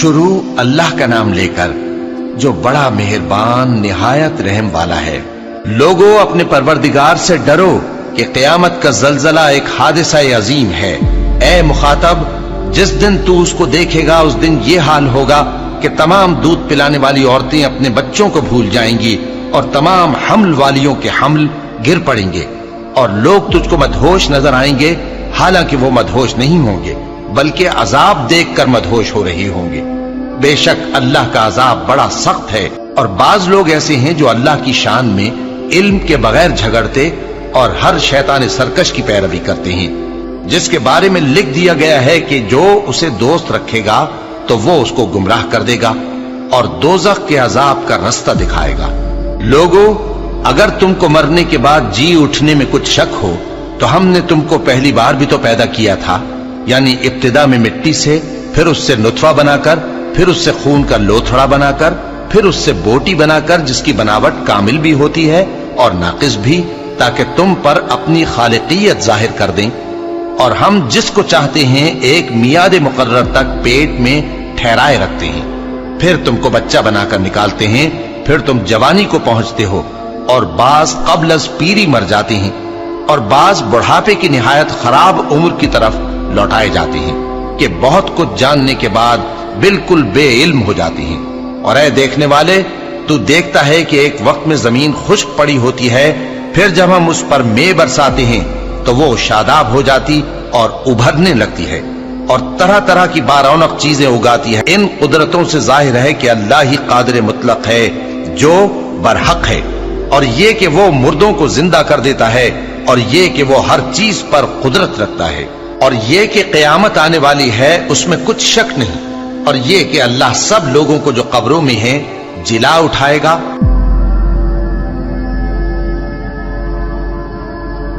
شروع اللہ کا نام لے کر جو بڑا مہربان نہایت رحم والا ہے۔ لوگوں اپنے پروردگار سے ڈرو کہ قیامت کا زلزلہ ایک حادثہ عظیم ہے۔ اے مخاطب، جس دن تو اس کو دیکھے گا اس دن یہ حال ہوگا کہ تمام دودھ پلانے والی عورتیں اپنے بچوں کو بھول جائیں گی اور تمام حمل والیوں کے حمل گر پڑیں گے، اور لوگ تجھ کو مدہوش نظر آئیں گے، حالانکہ وہ مدہوش نہیں ہوں گے بلکہ عذاب دیکھ کر مدہوش ہو رہے ہوں گے۔ بے شک اللہ کا عذاب بڑا سخت ہے، اور بعض لوگ ایسے ہیں جو اللہ کی شان میں علم کے بغیر جھگڑتے اور ہر شیطان سرکش کی پیروی کرتے ہیں، جس کے بارے میں لکھ دیا گیا ہے کہ جو اسے دوست رکھے گا تو وہ اس کو گمراہ کر دے گا اور دوزخ کے عذاب کا رستہ دکھائے گا۔ لوگوں، اگر تم کو مرنے کے بعد جی اٹھنے میں کچھ شک ہو تو ہم نے تم کو پہلی بار بھی تو پیدا کیا تھا، یعنی ابتدا میں مٹی سے، پھر اس سے نطفہ بنا کر، پھر اس سے خون کا لوتھڑا بنا کر، پھر اس سے بوٹی بنا کر جس کی بناوٹ کامل بھی ہوتی ہے اور ناقص بھی، تاکہ تم پر اپنی خالقیت ظاہر کر دیں۔ اور ہم جس کو چاہتے ہیں ایک میعاد مقرر تک پیٹ میں ٹھہرائے رکھتے ہیں، پھر تم کو بچہ بنا کر نکالتے ہیں، پھر تم جوانی کو پہنچتے ہو، اور بعض قبل از پیری مر جاتے ہیں، اور بعض بڑھاپے کی نہایت خراب عمر کی طرف لوٹائے جاتے ہیں کہ بہت کچھ جاننے کے بعد بالکل بے علم ہو جاتے ہیں۔ اور اے دیکھنے والے، تو دیکھتا ہے کہ ایک وقت میں زمین خشک پڑی ہوتی ہے، پھر جب ہم اس پر مے برساتے ہیں تو وہ شاداب ہو جاتی اور ابھرنے لگتی ہے اور طرح طرح کی بارونق چیزیں اگاتی ہے۔ ان قدرتوں سے ظاہر ہے کہ اللہ ہی قادر مطلق ہے جو برحق ہے، اور یہ کہ وہ مردوں کو زندہ کر دیتا ہے، اور یہ کہ وہ ہر چیز پر قدرت رکھتا ہے، اور یہ کہ قیامت آنے والی ہے اس میں کچھ شک نہیں، اور یہ کہ اللہ سب لوگوں کو جو قبروں میں ہیں جلا اٹھائے گا